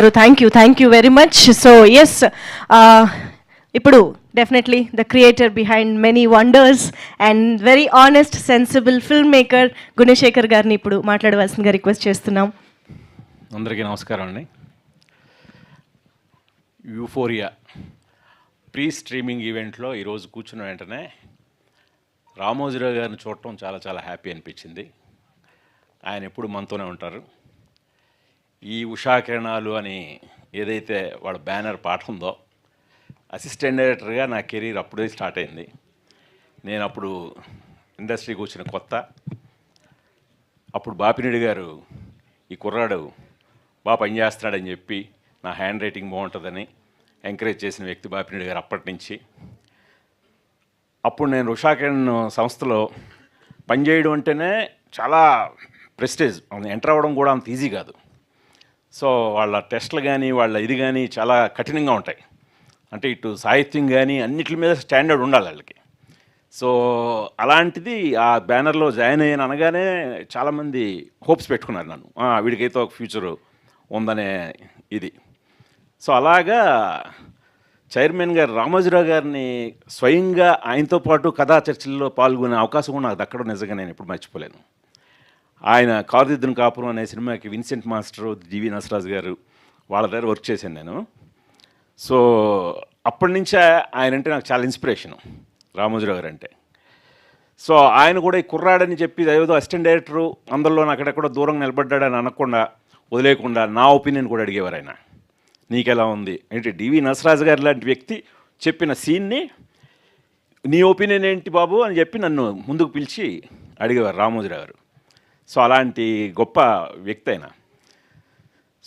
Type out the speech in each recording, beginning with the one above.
Thank you very much. So yes, ఇప్పుడు definitely the creator behind many wonders and very honest sensible film maker Gunasekhar గారిని ఇప్పుడు మాట్లాడవలసిందిగా request చేస్తున్నాం. అందరికీ నమస్కారం అండి. యూఫోరియా ప్రీ స్ట్రీమింగ్ ఈవెంట్లో ఈరోజు కూర్చున్న వెంటనే రామోజీరావు గారిని చూడటం చాలా చాలా హ్యాపీ అనిపించింది. ఆయన ఎప్పుడు మనతోనే ఉంటారు. ఈ ఉషా కిరణాలు అని ఏదైతే వాళ్ళ బ్యానర్ పాట ఉందో, అసిస్టెంట్ డైరెక్టర్గా నా కెరీర్ అప్పుడే స్టార్ట్ అయింది. నేను అప్పుడు ఇండస్ట్రీకి వచ్చిన కొత్త. అప్పుడు బాపిరెడ్డి గారు ఈ కుర్రాడు బాగా పనిచేస్తున్నాడని చెప్పి నా హ్యాండ్ రైటింగ్ బాగుంటుందని ఎంకరేజ్ చేసిన వ్యక్తి బాపిరెడ్డి గారు అప్పటి నుంచి. అప్పుడు నేను ఉషా కిరణ్ సంస్థలో పనిచేయడం అంటేనే చాలా ప్రెస్టేజ్, ఎంటర్ అవ్వడం కూడా అంత ఈజీ కాదు. సో వాళ్ళ టెస్ట్లు కానీ వాళ్ళ ఇది కానీ చాలా కఠినంగా ఉంటాయి. అంటే ఇటు సాహిత్యం కానీ అన్నిటి మీద స్టాండర్డ్ ఉండాలి వాళ్ళకి. సో అలాంటిది ఆ బ్యానర్లో జాయిన్ అయ్యాను అనగానే చాలామంది హోప్స్ పెట్టుకున్నారు నన్ను, వీడికైతే ఒక ఫ్యూచర్ ఉందనే ఇది. సో అలాగా చైర్మన్ గారు రామోజీరావు గారిని స్వయంగా ఆయనతో పాటు కథా చర్చల్లో పాల్గొనే అవకాశం కూడా నాకు దక్కడం నిజంగా నేను ఎప్పుడు మర్చిపోలేను. ఆయన కారుదిద్దును కాపురం అనే సినిమాకి విన్సెంట్ మాస్టర్, జీవి నసరాజు గారు వాళ్ళ దగ్గర వర్క్ చేశాను నేను. సో అప్పటి నుంచే ఆయన అంటే నాకు చాలా ఇన్స్పిరేషను, రామోజీరావు గారు అంటే. సో ఆయన కూడా ఈ కుర్రాడని చెప్పి ఏదో అసిస్టెంట్ డైరెక్టరు అందరిలో అక్కడెక్కడో దూరంగా నిలబడ్డాడని అనకుండా వదిలేకుండా నా ఒపీనియన్ కూడా అడిగేవారు ఆయన. నీకెలా ఉంది ఏంటి, డివి నసరాజు గారు లాంటి వ్యక్తి చెప్పిన సీన్ని నీ ఒపీనియన్ ఏంటి బాబు అని చెప్పి నన్ను ముందుకు పిలిచి అడిగేవారు రామోజీరావు గారు. సో అలాంటి గొప్ప వ్యక్తి అయినా.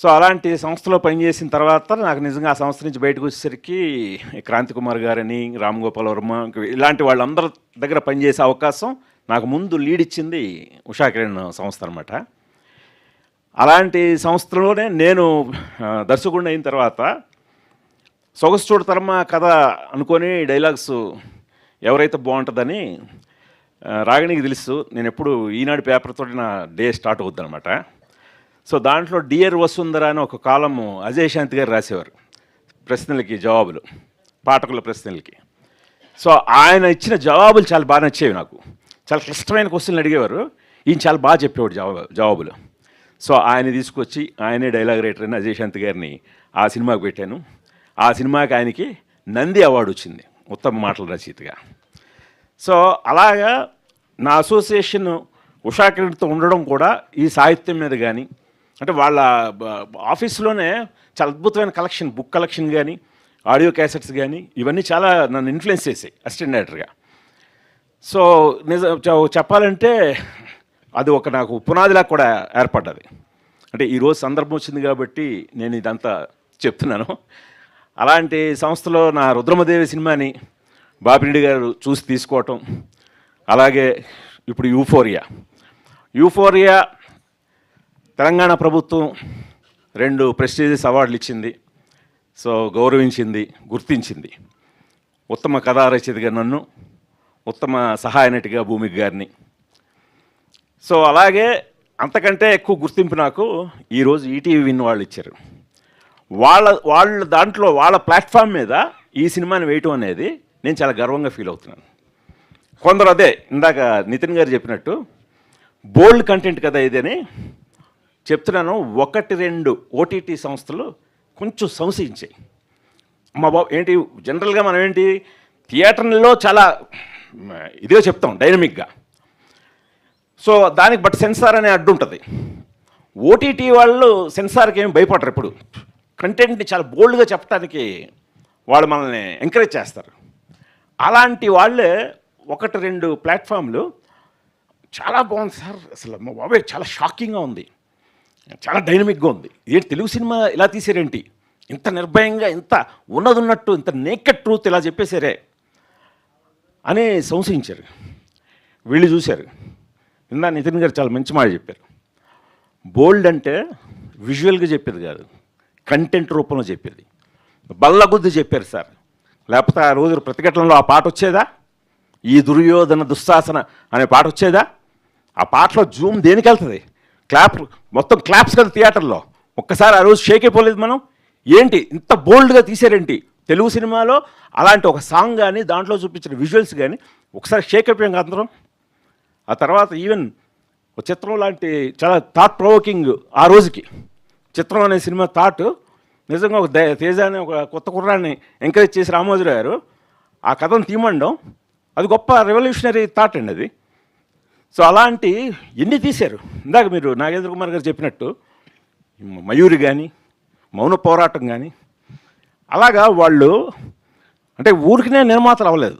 సో అలాంటి సంస్థలో పనిచేసిన తర్వాత నాకు నిజంగా ఆ సంస్థ నుంచి బయటకు వచ్చేసరికి క్రాంతి కుమార్ గారని, రామ్ గోపాల్ వర్మ ఇలాంటి వాళ్ళందరి దగ్గర పనిచేసే అవకాశం నాకు ముందు లీడ్ ఇచ్చింది ఉషా కిరణ్ సంస్థ అనమాట. అలాంటి సంస్థలోనే నేను దర్శకుడిని అయిన తర్వాత సొగసు చూడ తర్మ కథ అనుకొని డైలాగ్స్ ఎవరైతే బాగుంటుందని రాగిణికి తెలుసు. నేను ఎప్పుడు ఈనాడు పేపర్తో నా డే స్టార్ట్ అవుద్ది అనమాట. సో దాంట్లో డియర్ వసుంధర అని ఒక కాలము అజయ్ శాంతి గారు రాసేవారు, ప్రశ్నలకి జవాబులు, పాఠకుల ప్రశ్నలకి. సో ఆయన ఇచ్చిన జవాబులు చాలా బాగా నచ్చేవి నాకు. చాలా క్లిష్టమైన క్వశ్చన్లు అడిగేవారు, ఈయన చాలా బాగా చెప్పేవాడు జవాబులు. సో ఆయన తీసుకొచ్చి ఆయనే డైలాగ్ రైటర్ అని అజయ్ శాంతి గారిని ఆ సినిమాకి పెట్టాను. ఆ సినిమాకి ఆయనకి నంది అవార్డు వచ్చింది ఉత్తమ మాటల రచయితగా. సో అలాగా నా అసోసియేషన్ ఉషా కిరణ్తో ఉండడం కూడా ఈ సాహిత్యం మీద కానీ, అంటే వాళ్ళ ఆఫీస్లోనే చాలా అద్భుతమైన కలెక్షన్, బుక్ కలెక్షన్ కానీ, ఆడియో క్యాసెట్స్ కానీ ఇవన్నీ చాలా నన్ను ఇన్ఫ్లుయెన్స్ చేసాయి అసిస్టెంట్ డైరెక్టర్గా. సో చెప్పాలంటే అది ఒక నాకు పునాదిలా కూడా ఏర్పడ్డది. అంటే ఈరోజు సందర్భం వచ్చింది కాబట్టి నేను ఇదంతా చెప్తున్నాను. అలాంటి సంస్థలో నా రుద్రమదేవి సినిమాని బాపిరెడ్డి గారు చూసి తీసుకోవటం, అలాగే ఇప్పుడు యూఫోరియా తెలంగాణ ప్రభుత్వం 2 ప్రెస్టీజియస్ అవార్డులు ఇచ్చింది. సో గౌరవించింది, గుర్తించింది. ఉత్తమ కథా రచయితగా నన్ను, ఉత్తమ సహాయ నటిగా భూమిక గారిని. సో అలాగే అంతకంటే ఎక్కువ గుర్తింపు నాకు ఈరోజు ఈటీవీ విన్ వాళ్ళు ఇచ్చారు. వాళ్ళ దాంట్లో వాళ్ళ ప్లాట్ఫామ్ మీద ఈ సినిమాని వేయటం అనేది నేను చాలా గర్వంగా ఫీల్ అవుతున్నాను. కొందరు అదే ఇందాక నితిన్ గారు చెప్పినట్టు బోల్డ్ కంటెంట్ కదా ఇదని చెప్తున్నాను. 1-2 ఓటీటీ సంస్థలు కొంచెం సంశయించాయి. మా బాబు ఏంటి, జనరల్గా మనం ఏంటి థియేటర్లో చాలా ఇదిగా చెప్తాం డైనమిక్గా. సో దానికి బట్ సెన్సార్ అనే అడ్డు ఉంటుంది. ఓటీటీ వాళ్ళు సెన్సార్కి ఏమి భయపడరు. ఇప్పుడు కంటెంట్ని చాలా బోల్డ్గా చెప్పడానికి వాళ్ళు మనల్ని ఎంకరేజ్ చేస్తారు. అలాంటి వాళ్ళే 1-2 ప్లాట్ఫామ్లు చాలా బాగుంది సార్, అసలు మా బాబాయ్ చాలా షాకింగ్గా ఉంది, చాలా డైనమిక్గా ఉంది, ఏంటి తెలుగు సినిమా ఇలా తీసారేంటి, ఇంత నిర్భయంగా, ఇంత ఉన్నట్టు, ఇంత నేకెడ్ ట్రూత్ ఇలా చెప్పేశారే అని సంశయించారు. వీళ్ళు చూశారు. ఇందా నితిన్ గారు చాలా మంచి మాట చెప్పారు. బోల్డ్ అంటే విజువల్గా చెప్పేది కాదు, కంటెంట్ రూపంలో చెప్పేది. బల్లగుద్ది చెప్పారు సార్, లేకపోతే ఆ రోజు ప్రతిఘటనలో ఆ పాట వచ్చేదా, ఈ దుర్యోధన దుశ్శాసన అనే పాట వచ్చేదా? ఆ పాటలో జూమ్ దేనికి వెళ్తుంది, మొత్తం క్లాప్స్ కదా థియేటర్లో. ఒక్కసారి ఆ రోజు షేక్ అయిపోలేదు మనం. ఏంటి ఇంత బోల్డ్గా తీసారేంటి తెలుగు సినిమాలో, అలాంటి ఒక సాంగ్ కానీ దాంట్లో చూపించిన విజువల్స్ కానీ ఒకసారి షేక్ అయిపోయాం అందరం. ఆ తర్వాత ఈవెన్ ఒక చిత్రం లాంటి చాలా థాట్ ప్రొవోకింగ్ ఆ రోజుకి చిత్రం అనే సినిమా థాట్ నిజంగా ఒక తేజ అనే ఒక కొత్త కుర్రాన్ని ఎంకరేజ్ చేసి రామోజీరావు గారు ఆ కథను తీయమండం, అది గొప్ప రెవల్యూషనరీ థాట్ అండి అది. సో అలాంటి ఎన్ని తీశారు. ఇందాక మీరు నాగేంద్ర కుమార్ గారు చెప్పినట్టు మయూరి కానీ మౌన పోరాటం కానీ, అలాగా వాళ్ళు అంటే ఊరికినే నిర్మాతలు అవ్వలేదు.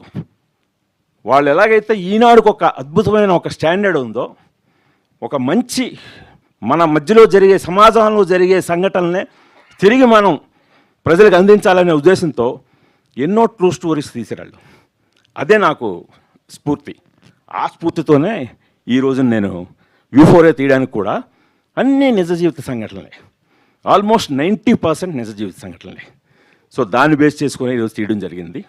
వాళ్ళు ఎలాగైతే ఈనాడుకు ఒక అద్భుతమైన ఒక స్టాండర్డ్ ఉందో, ఒక మంచి మన మధ్యలో జరిగే సమాజంలో జరిగే సంఘటనలే తిరిగి మనం ప్రజలకు అందించాలనే ఉద్దేశంతో ఎన్నో ట్రూ స్టోరీస్ తీసేరాళ్ళు. అదే నాకు స్ఫూర్తి. ఆ స్ఫూర్తితోనే ఈరోజు నేను యూఫోరియా తీయడానికి కూడా అన్నీ నిజ జీవిత సంఘటనలే, ఆల్మోస్ట్ 90% నిజ జీవిత సంఘటనలే. సో దాన్ని బేస్ చేసుకొని ఈరోజు తీయడం జరిగింది.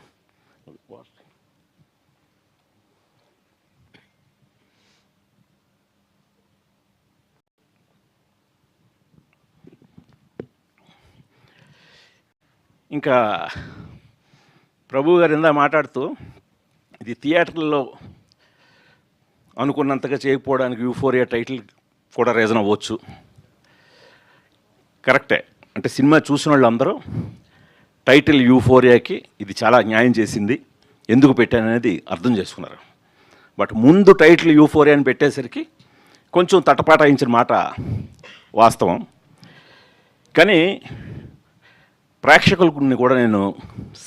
ఇంకా ప్రభు గారు ఇందా మాట్లాడుతూ ఇది థియేటర్లో అనుకున్నంతగా చేయకపోవడానికి యూఫోరియా టైటిల్ కూడా రీజన్ అవ్వచ్చు. కరెక్టే. అంటే సినిమా చూసిన వాళ్ళందరూ టైటిల్ యూఫోరియాకి ఇది చాలా న్యాయం చేసింది, ఎందుకు పెట్టాననేది అర్థం చేసుకున్నారు. బట్ ముందు టైటిల్ యూఫోరియా అని పెట్టేసరికి కొంచెం తటపాటాయించిన మాట వాస్తవం. కానీ ప్రేక్షకులని కూడా నేను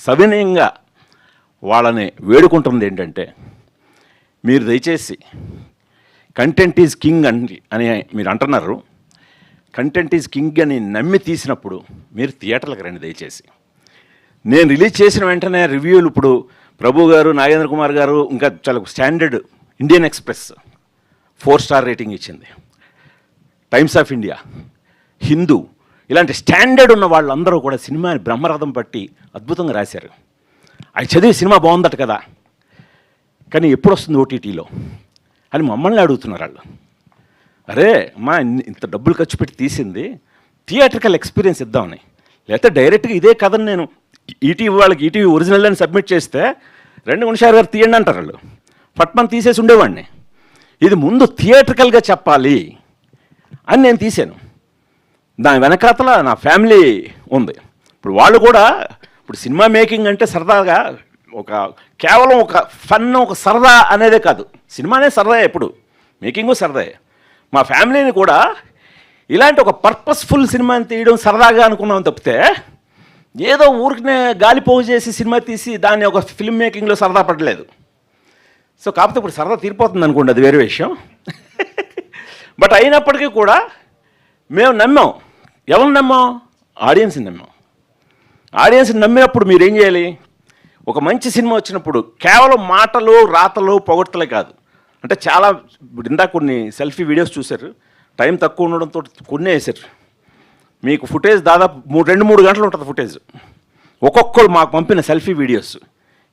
సవినయంగా వాళ్ళని వేడుకుంటుంది ఏంటంటే, మీరు దయచేసి కంటెంట్ ఈజ్ కింగ్ అని మీరు అంటున్నారు. కంటెంట్ ఈజ్ కింగ్ అని నమ్మి తీసినప్పుడు మీరు థియేటర్లకు రండి దయచేసి. నేను రిలీజ్ చేసిన వెంటనే రివ్యూలు ఇప్పుడు ప్రభు గారు, నాగేంద్ర కుమార్ గారు, ఇంకా చాలా standard Indian express 4 star rating ఇచ్చింది, టైమ్స్ ఆఫ్ ఇండియా, హిందూ, ఇలాంటి స్టాండర్డ్ ఉన్న వాళ్ళందరూ కూడా సినిమాని బ్రహ్మరథం పట్టి అద్భుతంగా రాశారు. అవి చదివి సినిమా బాగుందట కదా, కానీ ఎప్పుడు వస్తుంది ఓటీటీలో అని మమ్మల్ని అడుగుతున్నారు వాళ్ళు. అరే అమ్మా, ఇంత డబ్బులు ఖర్చు పెట్టి తీసింది థియేటర్కల్ ఎక్స్పీరియన్స్ ఇద్దామని, లేకపోతే డైరెక్ట్గా ఇదే కథను నేను ఈటీవీ వాళ్ళకి ఈటీవీ ఒరిజినల్ అని సబ్మిట్ చేస్తే 2 నిమిషాలు గారు తీయండి అంటారు వాళ్ళు, పట్మని తీసేసి ఉండేవాడిని. ఇది ముందు థియేటర్కల్గా చెప్పాలి అని నేను తీశాను. దాని వెనకాతల నా ఫ్యామిలీ ఉంది. ఇప్పుడు వాళ్ళు కూడా ఇప్పుడు సినిమా మేకింగ్ అంటే సరదాగా ఒక కేవలం ఒక ఫన్, ఒక సరదా అనేదే కాదు. సినిమానే సరదా, ఎప్పుడు మేకింగు సరదాయే. మా ఫ్యామిలీని కూడా ఇలాంటి ఒక పర్పస్ఫుల్ సినిమాని తీయడం సరదాగా అనుకున్నాం తప్పితే, ఏదో ఊరికినే గాలిపోగు చేసి సినిమా తీసి దాన్ని ఒక ఫిల్మ్ మేకింగ్లో సరదా పడలేదు. సో కాకపోతే ఇప్పుడు సరదా తీరిపోతుంది అనుకోండి, అది వేరే విషయం. బట్ అయినప్పటికీ కూడా మేము నమ్మాం. ఎవరు నమ్మాం? ఆడియన్స్ని నమ్మాం. ఆడియన్స్ని నమ్మినప్పుడు మీరు ఏం చేయాలి? ఒక మంచి సినిమా వచ్చినప్పుడు కేవలం మాటలు, రాతలు, పొగడ్తలే కాదు. అంటే చాలా ఇందాక కొన్ని సెల్ఫీ వీడియోస్ చూశారు, టైం తక్కువ ఉండడంతో కొన్ని వేశారు. మీకు ఫుటేజ్ దాదాపు 2-3 గంటలు ఉంటుంది ఫుటేజ్. ఒక్కొక్కరు మాకు పంపిన సెల్ఫీ వీడియోస్.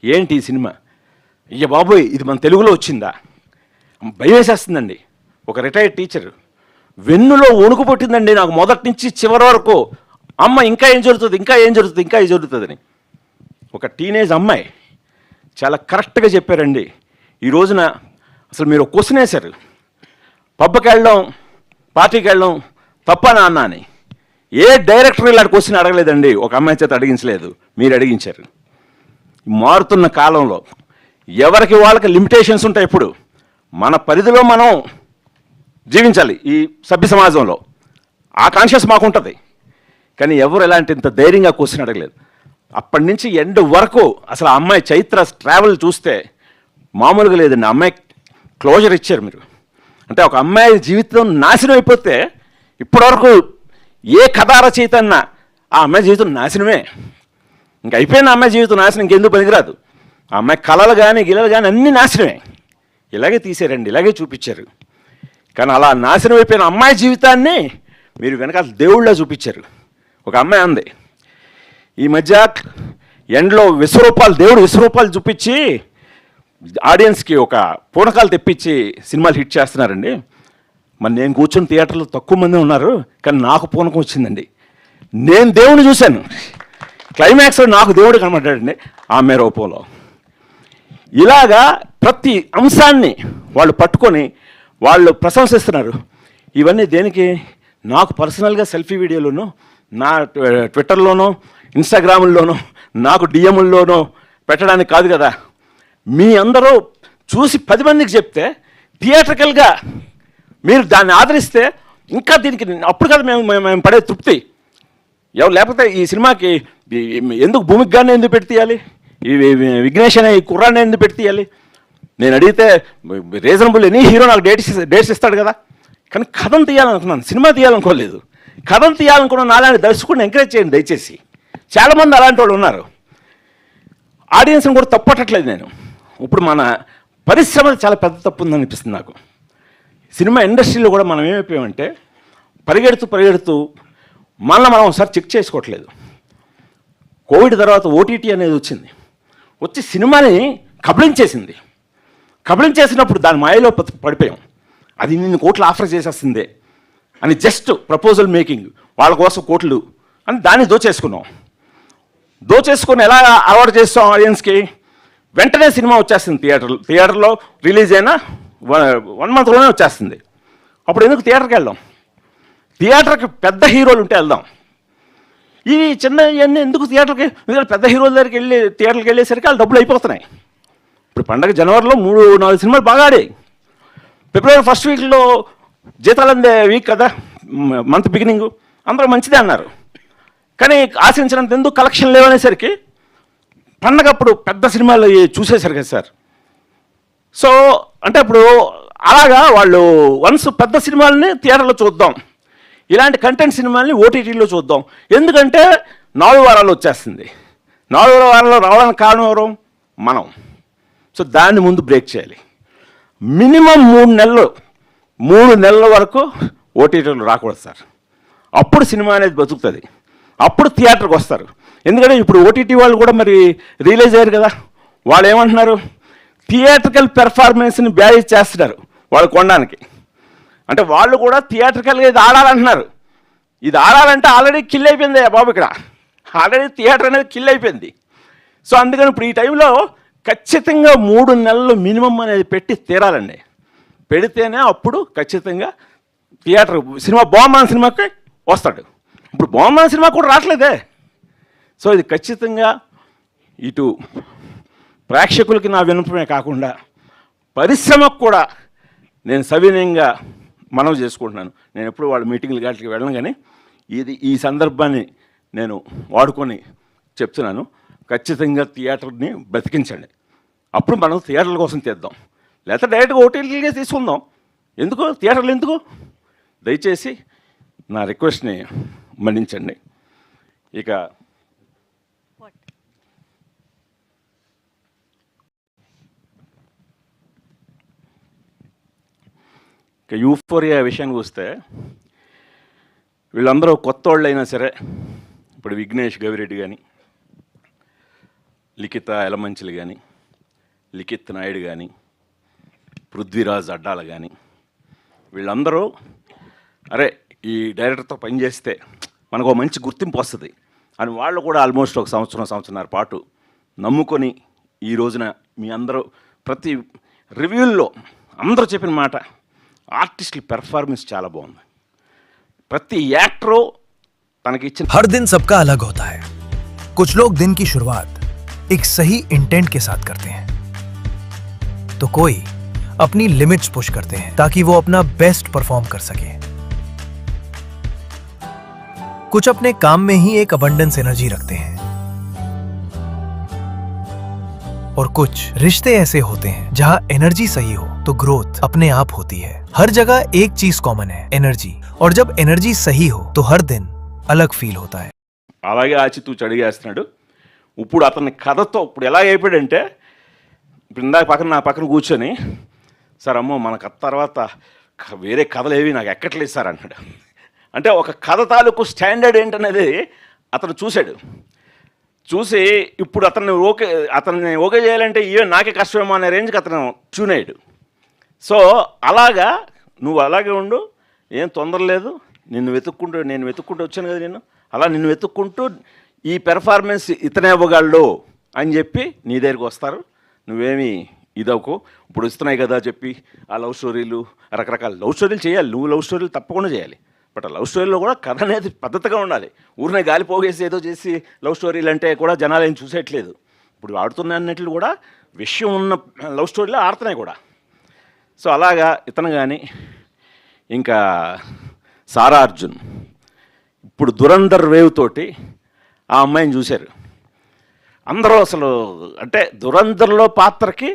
ఏంటి ఈ సినిమా, అయ్య బాబోయ్ ఇది మన తెలుగులో వచ్చిందా, భయం వేసేస్తుందండి. ఒక రిటైర్డ్ టీచర్ వెన్నులో వణుకు పుట్టిందండి నాకు మొదటి నుంచి చివరి వరకు. అమ్మ ఇంకా ఏం జరుగుతుంది, ఇంకా ఏం జరుగుతుంది, ఇంకా ఏం జరుగుతుందని. ఒక టీనేజ్ అమ్మాయి చాలా కరెక్ట్గా చెప్పారండి. ఈ రోజున అసలు మీరు క్వశ్చన్ వేశారు, పబ్కి వెళ్ళడం, పార్టీకి వెళ్ళడం తప్ప నాన్న అని. ఏ డైరెక్టర్ ఇలాంటి క్వశ్చన్ అడగలేదండి, ఒక అమ్మాయి చేత అడిగించలేదు, మీరు అడిగించారు. మారుతున్న కాలంలో ఎవరికి వాళ్ళకి లిమిటేషన్స్ ఉంటాయి. ఇప్పుడు మన పరిధిలో మనం జీవించాలి ఈ సభ్య సమాజంలో, ఆ కాన్షియస్ మాకుంటుంది. కానీ ఎవరు ఎలాంటి ఇంత ధైర్యంగా క్వశ్చన్ అడగలేదు. అప్పటి నుంచి ఎండ్ వరకు అసలు ఆ అమ్మాయి చైత్ర ట్రావెల్ చూస్తే మామూలుగా లేదండి. అమ్మాయి క్లోజర్ ఇచ్చారు మీరు. అంటే ఒక అమ్మాయి జీవితం నాశనం అయిపోతే ఇప్పటివరకు ఏ కథా రచయిత అన్నా ఆ అమ్మాయి జీవితం నాశనమే, ఇంకా అయిపోయిన అమ్మాయి జీవితం నాశనం, ఇంకెందుకు పనికిరాదు. ఆ అమ్మాయి కళలు కానీ గిలలు కానీ అన్నీ నాశనమే. ఇలాగే తీసారండి, ఇలాగే చూపించారు. కానీ అలా నాశనం అయిపోయిన అమ్మాయి జీవితాన్ని మీరు వెనకాల దేవుళ్ళ చూపించారు. ఒక అమ్మాయి అంది ఈ మధ్య ఎండ్లో విశ్వరూపాలు, దేవుడు విశ్వరూపాలు చూపించి ఆడియన్స్కి ఒక పూనకాలు తెప్పించి సినిమాలు హిట్ చేస్తున్నారండి. మరి నేను కూర్చున్న థియేటర్లో తక్కువ మంది ఉన్నారు, కానీ నాకు పూనకం వచ్చిందండి. నేను దేవుడిని చూశాను. క్లైమాక్స్లో నాకు దేవుడు కనబడ్డాడండి ఆమె రూపంలో. ఇలాగా ప్రతి అంశాన్ని వాళ్ళు పట్టుకొని వాళ్ళు ప్రశంసిస్తున్నారు. ఇవన్నీ దేనికి? నాకు పర్సనల్గా సెల్ఫీ వీడియోలోనూ, నా ట్విట్టర్లోనో ఇన్స్టాగ్రాముల్లోనో నాకు డిఎంల్లోనో పెట్టడానికి కాదు కదా. మీ అందరూ చూసి 10 మందికి చెప్తే, థియేటర్కల్గా మీరు దాన్ని ఆదరిస్తే ఇంకా దీనికి అప్పుడు కదా మేము పడే తృప్తి. లేకపోతే ఈ సినిమాకి ఎందుకు భూమికి గానే ఎందుకు పెట్టి తీయాలి? ఈ విఘ్నేష్ అనే ఈ కుర్రాన్ని ఎందుకు పెట్టి తీయాలి? నేను అడిగితే రీజనబుల్ ఎనీ హీరో నాకు డేట్స్ ఇస్తాడు కదా. కానీ కథను తీయాలనుకున్నాను, సినిమా తీయాలనుకోలేదు. కథను తీయాలనుకున్న నాలాంటి దర్శకుడిని ఎంకరేజ్ చేయండి దయచేసి. చాలామంది అలాంటి వాళ్ళు ఉన్నారు. ఆడియన్స్ని కూడా తప్పట్టట్లేదు నేను. ఇప్పుడు మన పరిశ్రమ చాలా పెద్ద తప్పు ఉందని అనిపిస్తుంది నాకు. సినిమా ఇండస్ట్రీలో కూడా మనం ఏమైపోయామంటే పరిగెడుతూ మనం ఒకసారి చెక్ చేసుకోవట్లేదు. కోవిడ్ తర్వాత ఓటీటీ అనేది వచ్చి సినిమాని కబళించేసినప్పుడు దాని మాయలో పడిపోయాం. అది నిన్ను కోట్లు ఆఫర్ చేసేస్తుందే అని జస్ట్ ప్రపోజల్ మేకింగ్, వాళ్ళ కోసం కోట్లు అని దాన్ని దోచేసుకొని ఎలా అవార్డు చేస్తాం ఆడియన్స్కి? వెంటనే సినిమా వచ్చేస్తుంది థియేటర్లో రిలీజ్ అయినా 1 monthలోనే వచ్చేస్తుంది. అప్పుడు ఎందుకు థియేటర్కి వెళ్దాం? థియేటర్కి పెద్ద హీరోలు ఉంటే వెళ్దాం. ఈ చిన్న ఇవన్నీ ఎందుకు థియేటర్కి? ఎందుకంటే పెద్ద హీరోల దగ్గరికి థియేటర్కి వెళ్ళేసరికి వాళ్ళు డబ్బులు అయిపోతున్నాయి. ఇప్పుడు పండగ జనవరిలో 3-4 సినిమాలు బాగా ఆడాయి. ఫిబ్రవరి 1st వీక్లో జీతాలు అందే వీక్ కదా, మంత్ బిగినింగ్, అందరూ మంచిదే అన్నారు. కానీ ఆశించినంత ఎందుకు కలెక్షన్ లేవనేసరికి పండగప్పుడు పెద్ద సినిమాలు చూసేశారు కదా సార్. సో అంటే ఇప్పుడు అలాగా వాళ్ళు వన్స్ పెద్ద సినిమాలని థియేటర్లో చూద్దాం, ఇలాంటి కంటెంట్ సినిమాలని ఓటీటీలో చూద్దాం. ఎందుకంటే 4 వారాలు వచ్చేస్తుంది. 4వ వారంలో రావడానికి కారణం ఎవరు? మనం. సో దాన్ని ముందు బ్రేక్ చేయాలి. మినిమం 3 నెలల వరకు ఓటీటీలు రాకూడదు సార్. అప్పుడు సినిమా అనేది బతుకుతుంది, అప్పుడు థియేటర్కి వస్తారు. ఎందుకంటే ఇప్పుడు ఓటీటీ వాళ్ళు కూడా మరి రిలీజ్ అయ్యారు కదా, వాళ్ళు ఏమంటున్నారు? థియేటర్కల్ పెర్ఫార్మెన్స్ని బ్యారేజ్ చేస్తున్నారు వాళ్ళు కొనడానికి. అంటే వాళ్ళు కూడా థియేటర్కల్గా ఇది ఆడాలంటున్నారు. ఇది ఆడాలంటే ఆల్రెడీ కిల్ అయిపోయింది బాబు, ఇక్కడ ఆల్రెడీ థియేటర్ అనేది కిల్ అయిపోయింది. సో అందుకని ఇప్పుడు ఈ టైంలో ఖచ్చితంగా 3 నెలలు మినిమం అనేది పెట్టి తీరాలండి. పెడితేనే అప్పుడు ఖచ్చితంగా థియేటర్ సినిమా బాగుంది సినిమాకి వస్తాడు. ఇప్పుడు బాగుంది సినిమా కూడా రావట్లేదే. సో ఇది ఖచ్చితంగా ఇటు ప్రేక్షకులకి నా వినపమే కాకుండా పరిశ్రమకు కూడా నేను సవినయంగా మనవి చేసుకుంటున్నాను. నేను ఎప్పుడు వాళ్ళ మీటింగ్లు గాటికి వెళ్ళను, కానీ ఈ సందర్భాన్ని నేను వాడుకొని చెప్తున్నాను. ఖచ్చితంగా థియేటర్ని బ్రతికించండి. అప్పుడు మనం థియేటర్ల కోసం తీద్దాం, లేకపోతే డైరెక్ట్గా ఓటీటీలకే తీసుకుందాం. ఎందుకు థియేటర్లు ఎందుకు? దయచేసి నా రిక్వెస్ట్ని మన్నించండి. ఇక యూఫోరియా విషయానికి వస్తే, వీళ్ళందరూ కొత్త వాళ్ళు అయినా సరే, ఇప్పుడు విఘ్నేష్ గవిరెడ్డి కానీ, లిఖిత ఎలమంచిలు కానీ, లిఖిత్ నాయుడు కానీ, పృథ్వీరాజ్ అడ్డాల కానీ, వీళ్ళందరూ అరే ఈ డైరెక్టర్తో పనిచేస్తే మనకు ఒక మంచి గుర్తింపు వస్తుంది అని వాళ్ళు కూడా ఆల్మోస్ట్ ఒక సంవత్సరంన్నర పాటు నమ్ముకొని ఈ రోజున మీ అందరూ ప్రతి రివ్యూల్లో అందరూ చెప్పిన మాట, ఆర్టిస్టుల పెర్ఫార్మెన్స్ చాలా బాగుంది. ప్రతి యాక్టరు తనకి ఇచ్చిన हर दिन सबका अलग होता है. कुछ लोग दिन की शुरुआत एक सही इंटेंट के साथ करते हैं, तो कोई अपनी लिमिट्स पुश करते हैं ताकि वो अपना बेस्ट परफॉर्म कर सके. कुछ अपने काम में ही एक अबंडेंस एनर्जी रखते हैं, और कुछ रिश्ते ऐसे होते हैं जहां एनर्जी सही हो तो ग्रोथ अपने आप होती है. हर जगह एक चीज कॉमन है, एनर्जी. और जब एनर्जी सही हो तो हर दिन अलग फील होता है. అలాగే ఆచితూచి అడిగేస్తున్నాడు. ఇప్పుడు అతని కథతో ఇప్పుడు ఎలా అయిపోయాడంటే, ఇప్పుడు ఇందాక నా పక్కన కూర్చొని, సార్ అమ్మో మన కథ తర్వాత వేరే కథలు ఏవి నాకు ఎక్కట్లేదు సార్ అన్నాడు. అంటే ఒక కథ తాలూకు స్టాండర్డ్ ఏంటనేది అతను చూసి ఇప్పుడు అతన్ని ఓకే చేయాలంటే నాకే కష్టమేమో అనే రేంజ్కి అతను ట్యూన్ అయ్యాడు. సో అలాగా నువ్వు అలాగే ఉండు, ఏం తొందర లేదు, నేను వెతుక్కుంటూ వచ్చాను కదా నేను, అలా నిన్ను వెతుక్కుంటూ ఈ పెర్ఫార్మెన్స్ ఇతనే ఇవ్వగలడు అని చెప్పి నీ దగ్గరికి వస్తారు. నువ్వేమి ఇదవుకో, ఇప్పుడు ఇస్తున్నాయి కదా చెప్పి ఆ లవ్ స్టోరీలు, రకరకాల లవ్ స్టోరీలు చేయాలి, నువ్వు లవ్ స్టోరీలు తప్పకుండా చేయాలి. బట్ ఆ లవ్ స్టోరీలో కూడా కథ అనేది పద్ధతిగా ఉండాలి. ఊరినే గాలి పోగేసి ఏదో చేసి లవ్ స్టోరీలు అంటే కూడా జనాలు ఏం చూసేయట్లేదు. ఇప్పుడు ఆడుతున్న అన్నట్లు కూడా విషయం ఉన్న లవ్ స్టోరీలో ఆడుతున్నాయి కూడా. సో అలాగా ఇతను కానీ ఇంకా సారా అర్జున్ ఇప్పుడు దురంధర్ వేవ్ తోటి ఆ అమ్మాయిని చూశారు అందరూ. అసలు అంటే దురంధర్లో పాత్రకి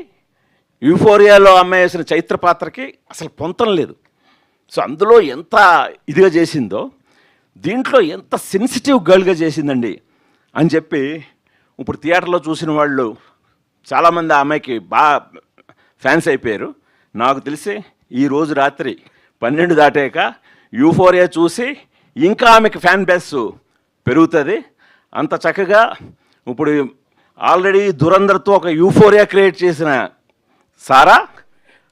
యూఫోరియాలో అమ్మాయి వేసిన చైత్ర పాత్రకి అసలు పొంతం లేదు. సో అందులో ఎంత ఇదిగా చేసిందో దీంట్లో ఎంత సెన్సిటివ్ గర్ల్గా చేసిందండి అని చెప్పి ఇప్పుడు థియేటర్లో చూసిన వాళ్ళు చాలామంది ఆ అమ్మాయికి బాగా ఫ్యాన్స్ అయిపోయారు. నాకు తెలిసి ఈరోజు రాత్రి 12 దాటాక యూఫోరియా చూసి ఇంకా ఆమెకి ఫ్యాన్ బేస్ పెరుగుతుంది. అంత చక్కగా ఇప్పుడు ఆల్రెడీ దురంధర్తో ఒక యూఫోరియా క్రియేట్ చేసిన సారా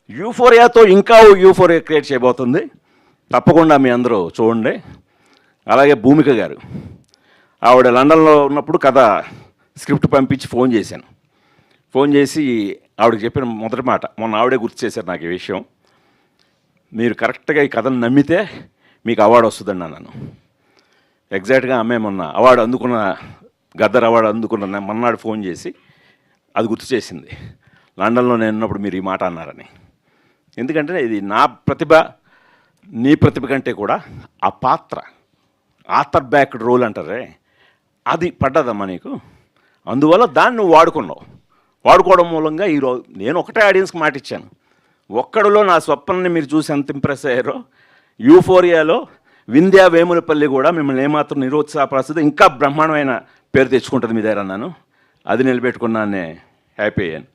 యూఫోరియాతో ఇంకా యూఫోరియా క్రియేట్ చేయబోతుంది. తప్పకుండా మీ అందరూ చూడండి. అలాగే భూమిక గారు, ఆవిడ లండన్లో ఉన్నప్పుడు కథ స్క్రిప్ట్ పంపించి ఫోన్ చేశాను. ఫోన్ చేసి ఆవిడకి చెప్పిన మొదటి మాట మొన్న ఆవిడే గుర్తు చేశారు నాకు ఈ విషయం. మీరు కరెక్ట్గా ఈ కథను నమ్మితే మీకు అవార్డు వస్తుందండి అన్నాను. ఎగ్జాక్ట్గా అమ్మాయి మొన్న అవార్డు అందుకున్న గద్దర్ అవార్డు అందుకున్న మొన్నాడు ఫోన్ చేసి అది గుర్తు చేసింది. లండన్లో నేను ఉన్నప్పుడు మీరు ఈ మాట అన్నారని. ఎందుకంటే ఇది నా ప్రతిభ నీ ప్రతిభ కంటే కూడా ఆ పాత్ర ఆథర్ బ్యాక్డ్ రోల్ అంటారే అది పడ్డదమ్మా నీకు. అందువల్ల దాన్ని నువ్వు వాడుకున్నావు. వాడుకోవడం మూలంగా ఈరోజు నేను ఒకటే ఆడియన్స్కి మాట ఇచ్చాను. ఒక్కడిలో నా స్వప్నాన్ని మీరు చూసి ఎంత ఇంప్రెస్ అయ్యారో యూఫోరియాలో వింధ్యా వేములపల్లి కూడా మిమ్మల్ని ఏమాత్రం నిరుత్సాహపరుస్తుంది, ఇంకా బ్రహ్మాండమైన పేరు తెచ్చుకుంటుంది మీ దగ్గర అన్నాను. అది నిలబెట్టుకున్నానే హ్యాపీ అయ్యాను.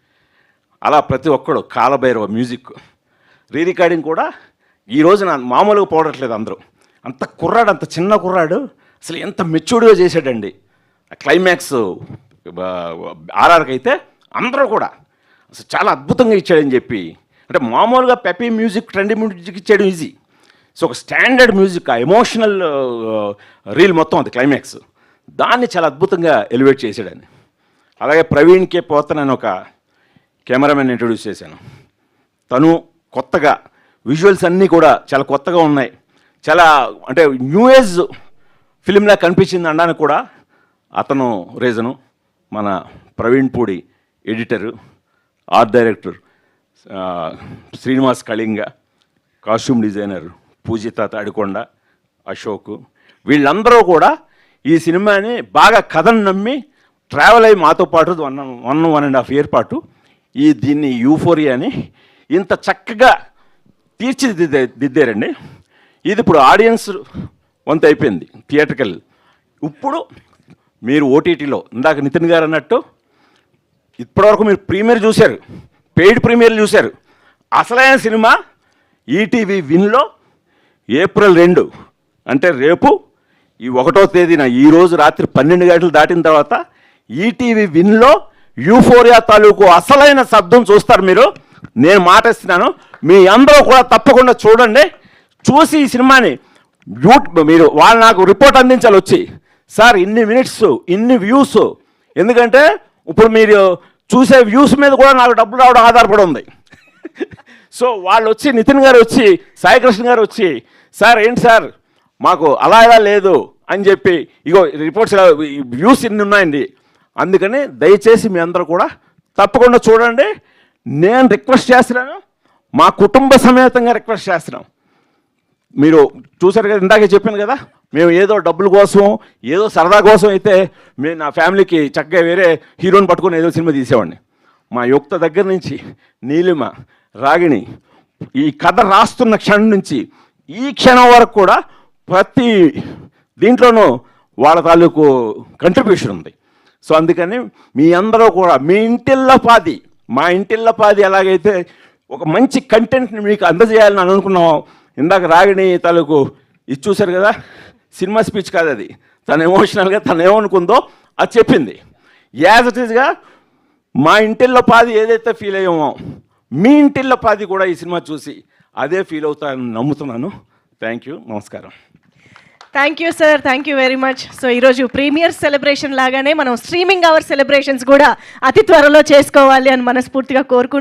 అలా ప్రతి ఒక్కడు కాలభైరవ మ్యూజిక్ రీ రికార్డింగ్ కూడా ఈరోజు నా మామూలుగా పోవట్లేదు. అందరూ అంత కుర్రాడు, అంత చిన్న కుర్రాడు అసలు ఎంత మెచ్యూర్డ్గా చేశాడండి. క్లైమాక్స్ ఆర్ఆర్కి అయితే అందరూ కూడా అసలు చాలా అద్భుతంగా ఇచ్చాడని చెప్పి, అంటే మామూలుగా పెపీ మ్యూజిక్ ట్రెండీ మ్యూజిక్ ఇచ్చేయడం ఈజీ. సో ఒక స్టాండర్డ్ మ్యూజిక్ ఆ ఎమోషనల్ రీల్ మొత్తం అది క్లైమాక్స్, దాన్ని చాలా అద్భుతంగా ఎలివేట్ చేశాడని. అలాగే ప్రవీణ్ కే పోతన్ అని ఒక కెమెరామెన్ ఇంట్రొడ్యూస్ చేశాను. తను కొత్తగా విజువల్స్ అన్నీ కూడా చాలా కొత్తగా ఉన్నాయి. చాలా అంటే న్యూ ఏజ్ ఫిలింలా కనిపించింది అనడానికి కూడా అతను రీజను. మన Praveen Pudi editor, art director Srinivas Kalinga, costume designer Poojitha Tadikonda, Ashok, వీళ్ళందరూ కూడా ఈ సినిమాని బాగా కథను నమ్మి ట్రావెల్ అయ్యి మాతో పాటు 1.5 year పాటు దీన్ని యూఫోరియాని ఇంత చక్కగా తీర్చిదిద్దారండి. ఇది ఇప్పుడు ఆడియన్స్ వంత అయిపోయింది థియేటర్కల్. ఇప్పుడు మీరు ఓటీటీలో ఇందాక నితిన్ గారు అన్నట్టు ఇప్పటివరకు మీరు ప్రీమియర్ చూశారు, పెయిడ్ ప్రీమియర్లు చూశారు. అసలైన సినిమా ఈటీవీ విన్లో April 2 అంటే రేపు ఈ 1వ తేదీన ఈరోజు రాత్రి 12 గంటలు దాటిన తర్వాత ఈటీవీ విన్లో యూఫోరియా తాలూకు అసలైన శబ్దం చూస్తారు మీరు. నేను మాట ఇస్తున్నాను, మీ అందరూ కూడా తప్పకుండా చూడండి. చూసి ఈ సినిమాని మీరు వాళ్ళు నాకు రిపోర్ట్ అందించాలి వచ్చి, సార్ ఇన్ని మినిట్స్ ఇన్ని వ్యూస్, ఎందుకంటే ఇప్పుడు మీరు చూసే వ్యూస్ మీద కూడా నాకు డబ్బులు రావడం ఆధారపడి ఉంది. సో వాళ్ళు వచ్చి నితిన్ గారు వచ్చి సాయికృష్ణ గారు వచ్చి, సార్ ఏంటి సార్ మాకు అలా ఇలా లేదు అని చెప్పి, ఇగో రిపోర్ట్స్ వ్యూస్ ఇన్ని ఉన్నాయండి. అందుకని దయచేసి మీ అందరూ కూడా తప్పకుండా చూడండి. నేను రిక్వెస్ట్ చేస్తున్నాను, మా కుటుంబ సమేతంగా రిక్వెస్ట్ చేస్తున్నాం. మీరు చూసారు కదా, ఇందాకే చెప్పాను కదా, మేము ఏదో డబ్బుల కోసం ఏదో సరదా కోసం అయితే మేము నా ఫ్యామిలీకి చక్కగా వేరే హీరోని పట్టుకొని ఏదో సినిమా తీసేవాడిని. మా యుక్త దగ్గర నుంచి నీలిమ, రాగిణి ఈ కథ రాస్తున్న క్షణం నుంచి ఈ క్షణం వరకు కూడా ప్రతి దీంట్లోనూ వాళ్ళ తాలూకు కంట్రిబ్యూషన్ ఉంది. సో అందుకని మీ అందరూ కూడా మీ ఇంటిల్లపాది, మా ఇంటిల్లపాది ఎలాగైతే ఒక మంచి కంటెంట్ని మీకు అందజేయాలని అనుకున్నాం. ఇందాక రాగిణి తాలూకు ఇది చూశారు కదా, సినిమా స్పీచ్ కాదు అది, తను ఎమోషనల్గా తను ఏమనుకుందో అది చెప్పింది. యాజ్ ఇట్ ఈస్గా మా ఇంటిల్లపాది ఏదైతే ఫీల్ అయ్యామో మీ ఇంటిల్లపాది కూడా ఈ సినిమా చూసి అదే ఫీల్ అవుతానని నమ్ముతున్నాను. థ్యాంక్ యూ, నమస్కారం. Thank you sir, thank you very much. So ఈరోజు ప్రీమియర్ సెలబ్రేషన్ లాగానే మనం స్ట్రీమింగ్ అవర్ సెలబ్రేషన్స్ కూడా అతి త్వరలో చేసుకోవాలి అని మనస్ఫూర్తిగా కోరుకుంటున్నాం.